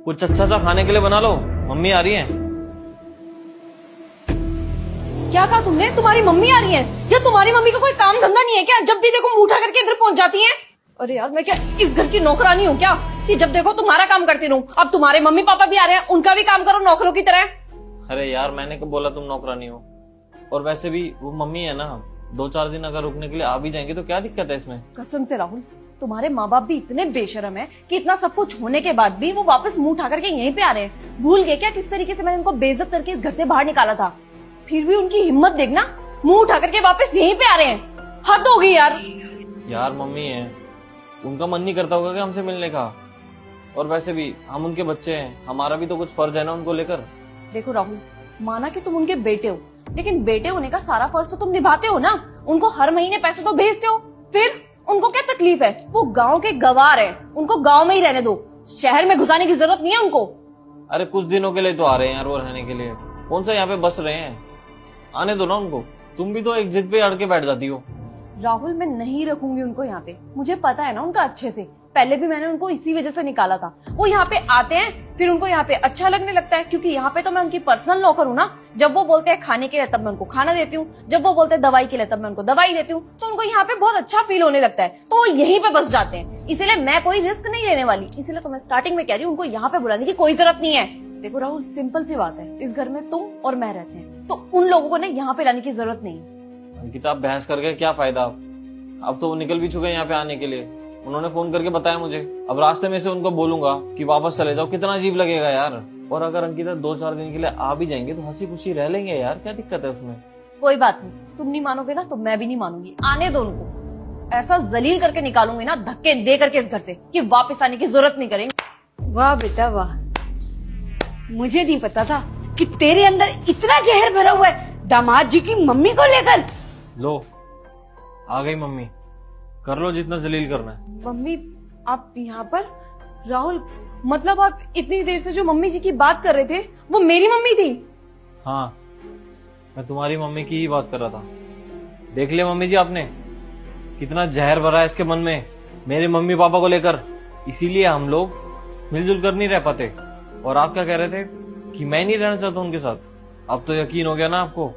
कुछ अच्छा सा खाने के लिए बना लो, मम्मी आ रही है। क्या कहा तुमने? तुम्हारी मम्मी आ रही है? या तुम्हारी मम्मी का कोई काम धंधा नहीं है क्या? जब भी देखो मुंह उठा करके इधर पहुंच जाती है। अरे यार, मैं क्या इस घर की नौकरानी हूँ क्या कि जब देखो तुम्हारा काम करती रहूं? अब तुम्हारे मम्मी पापा भी आ रहे हैं, उनका भी काम करो नौकरों की तरह। अरे यार, मैंने कब बोला तुम नौकरानी हो? और वैसे भी वो मम्मी है ना, 2-4 दिन अगर रुकने के लिए आ भी जाएंगे तो क्या दिक्कत है इसमें? कसम से राहुल, तुम्हारे माँ बाप भी इतने बेशरम है कि इतना सब कुछ होने के बाद भी वो वापस मुंह उठा करके यहीं पे आ रहे हैं। भूल गए क्या किस तरीके से मैंने उनको बेइज्जत करके इस घर से बाहर निकाला था? फिर भी उनकी हिम्मत देखना, मुंह उठा करके वापस यहीं पे आ रहे हैं। हद हो गई यार। यार मम्मी है, उनका मन नहीं करता होगा कि हमसे मिलने का? और वैसे भी हम उनके बच्चे हैं, हमारा भी तो कुछ फर्ज है ना उनको लेकर। देखो राहुल, माना कि तुम उनके बेटे हो, लेकिन बेटे होने का सारा फर्ज तो तुम निभाते हो ना। उनको हर महीने पैसे तो भेजते हो, फिर उनको क्या तकलीफ है? वो गांव के गवार हैं, उनको गांव में ही रहने दो, शहर में घुसाने की जरूरत नहीं है उनको। अरे कुछ दिनों के लिए तो आ रहे हैं यार वो रहने के लिए, कौन सा यहाँ पे बस रहे हैं? आने दो ना उनको। तुम भी तो एक जिद पे अड़ के बैठ जाती हो। राहुल, मैं नहीं रखूंगी उनको यहाँ पे, मुझे पता है ना उनका अच्छे से। पहले भी मैंने उनको इसी वजह से निकाला था। वो यहाँ पे आते हैं, फिर उनको यहाँ पे अच्छा लगने लगता है, क्योंकि यहाँ पे तो मैं उनकी पर्सनल नौकर हूँ ना। जब वो बोलते हैं खाने के लिए तब मैं उनको खाना देती हूँ, जब वो बोलते हैं दवाई के लिए तब मैं उनको दवाई देती हूँ, तो उनको यहाँ पे बहुत अच्छा फील होने लगता है, तो वो यहीं पे बस जाते हैं। इसीलिए मैं कोई रिस्क नहीं लेने वाली, इसीलिए तो मैं स्टार्टिंग में कह रही हूँ उनको यहाँ पे बुलाने की कोई जरूरत नहीं है। देखो राहुल, सिंपल सी बात है, इस घर में तुम और मैं रहते हैं, तो उन लोगों को ना यहाँ पे लाने की जरूरत नहीं है। अंकिता, आप बहस करके क्या फायदा? अब तो वो निकल भी चुके हैं यहाँ पे आने के लिए, उन्होंने फोन करके बताया मुझे। अब रास्ते में से उनको बोलूंगा कि वापस चले जाओ, कितना अजीब लगेगा यार। और अगर अंकिता 2-4 दिन के लिए आ भी जाएंगे तो हंसी खुशी रह लेंगे यार, क्या दिक्कत है उसमें? कोई बात नहीं, तुम नहीं मानोगे ना तो मैं भी नहीं मानूंगी। आने दो उनको, ऐसा जलील करके निकालूंगी ना, धक्के दे करके इस घर से, कि वापस आने की जरूरत नहीं करेंगे। वाह बेटा वाह, मुझे नहीं पता था कि तेरे अंदर इतना जहर भरा हुआ है दामाद जी की मम्मी को लेकर। लो, आ गई मम्मी, कर लो जितना जलील करना है। मम्मी, आप यहाँ पर? राहुल, मतलब आप इतनी देर से जो मम्मी जी की बात कर रहे थे वो मेरी मम्मी थी? हाँ, मैं तुम्हारी मम्मी की ही बात कर रहा था। देख लिया मम्मी जी आपने, कितना जहर भरा है इसके मन में मेरे मम्मी पापा को लेकर। इसीलिए हम लोग मिलजुल कर नहीं रह पाते। और आप क्या कह रहे थे कि मैं नहीं रहना चाहता उनके साथ? अब तो यकीन हो गया ना आपको?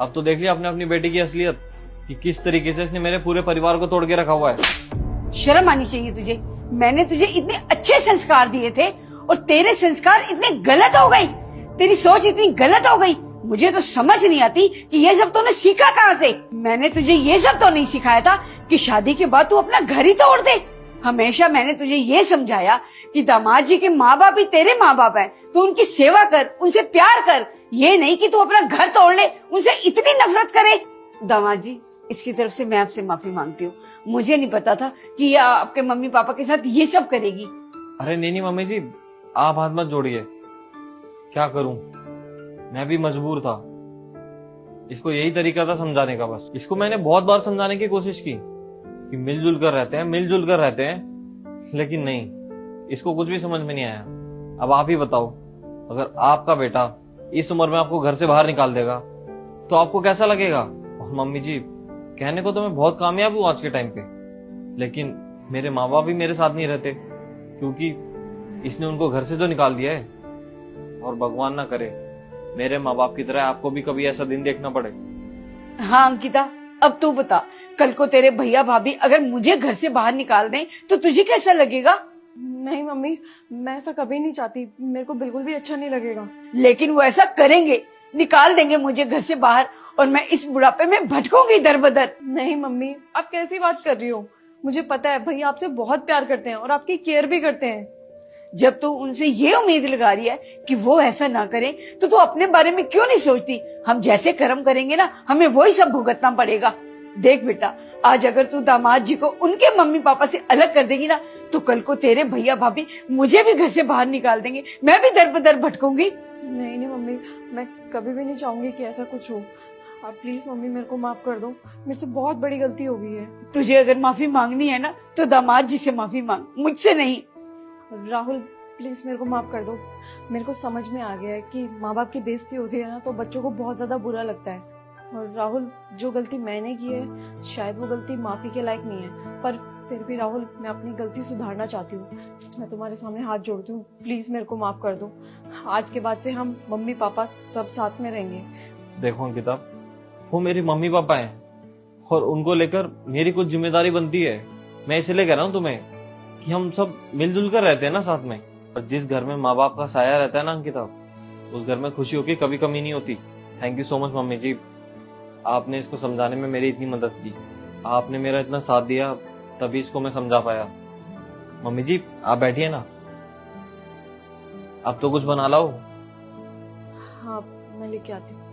अब तो देख लिया आपने अपनी बेटी की असलियत, कि किस तरीके से इसने मेरे पूरे परिवार को तोड़ के रखा हुआ है। शर्म आनी चाहिए तुझे। मैंने तुझे इतने अच्छे संस्कार दिए थे और तेरे संस्कार इतने गलत हो गए, तेरी सोच इतनी गलत हो गई। मुझे तो समझ नहीं आती कि ये सब तूने सीखा कहाँ से। मैंने तुझे ये सब तो नहीं सिखाया था कि शादी के बाद तू अपना घर ही तोड़ दे। हमेशा मैंने तुझे ये समझाया कि दामाद जी के माँ बाप ही तेरे माँ बाप है, तू उनकी सेवा कर, उनसे प्यार कर। ये नहीं कि तू अपना घर तोड़ ले, उनसे इतनी नफरत करे। दामाद जी, इसकी तरफ से मैं आपसे माफी मांगती हूँ। मुझे नहीं पता था कि ये आपके मम्मी पापा के साथ ये सब करेगी। अरे नहीं मम्मी जी, आप हाथ मत जोड़िए। क्या करूं, मैं भी मजबूर था। इसको यही तरीका था समझाने का बस। इसको मैंने बहुत बार समझाने की कोशिश की कि मिलजुल कर रहते हैं, मिलजुल कर रहते हैं, लेकिन नहीं, इसको कुछ भी समझ में नहीं आया। अब आप ही बताओ, अगर आपका बेटा इस उम्र में आपको घर से बाहर निकाल देगा तो आपको कैसा लगेगा? और मम्मी जी, कहने को तो मैं बहुत कामयाब हूँ आज के टाइम पे, लेकिन मेरे माँ बाप भी मेरे साथ नहीं रहते, क्योंकि इसने उनको घर से तो निकाल दिया है। और भगवान ना करे मेरे माँ बाप की तरह आपको भी कभी ऐसा दिन देखना पड़े। हाँ अंकिता, अब तू बता, कल को तेरे भैया भाभी अगर मुझे घर से बाहर निकाल दें तो तुझे कैसा लगेगा? नहीं मम्मी, मैं ऐसा कभी नहीं चाहती, मेरे को बिल्कुल भी अच्छा नहीं लगेगा। लेकिन वो ऐसा करेंगे, निकाल देंगे मुझे घर से बाहर और मैं इस बुढ़ापे में भटकूंगी दर बदर। नहीं मम्मी, आप कैसी बात कर रही हो? मुझे पता है भैया आपसे बहुत प्यार करते हैं और आपकी केयर भी करते हैं। जब तू उनसे ये उम्मीद लगा रही है कि वो ऐसा ना करें, तो तू अपने बारे में क्यों नहीं सोचती? हम जैसे कर्म करेंगे ना, हमें वही सब भुगतना पड़ेगा। देख बेटा, आज अगर तू दामाद जी को उनके मम्मी पापा से अलग कर देगी ना, तो कल को तेरे भैया भाभी मुझे भी घर से बाहर निकाल देंगे, मैं भी दर बदर भटकूंगी। नहीं मम्मी, मैं कभी भी नहीं चाहूंगी कि ऐसा कुछ हो। आप प्लीज मम्मी मेरे को माफ कर दो, मेरे से बहुत बड़ी गलती हो गई है। तुझे अगर माफी मांगनी है ना तो दामाद जी से माफी मांग, मुझसे नहीं। राहुल, प्लीज मेरे को माफ कर दो। मेरे को समझ में आ गया है कि माँ बाप की बेइज्जती होती है ना तो बच्चों को बहुत ज्यादा बुरा लगता है। और राहुल, जो गलती मैंने की है शायद वो गलती माफी के लायक नहीं है, पर फिर भी राहुल, मैं अपनी गलती सुधारना चाहती हूँ। मैं तुम्हारे सामने हाथ जोड़ती हूँ, प्लीज मेरे को माफ कर दो। आज के बाद से हम मम्मी पापा सब साथ में रहेंगे। देखो अंकिता, वो मेरे मम्मी पापा हैं और उनको लेकर मेरी कुछ जिम्मेदारी बनती है। मैं इसलिए कह रहा हूँ तुम्हें कि हम सब मिलजुल कर रहते हैं ना साथ में। और जिस घर में माँ बाप का साया रहता है ना अंकिता, उस घर में खुशियों की कभी कमी नहीं होती। Thank you so much mummy ji, आपने इसको समझाने में मेरी इतनी मदद की। आपने मेरा इतना साथ दिया, तभी इसको मैं समझा पाया। मम्मी जी आप बैठिए ना, अब तो कुछ बना लाओ। हाँ, मैं लेके आती हूँ।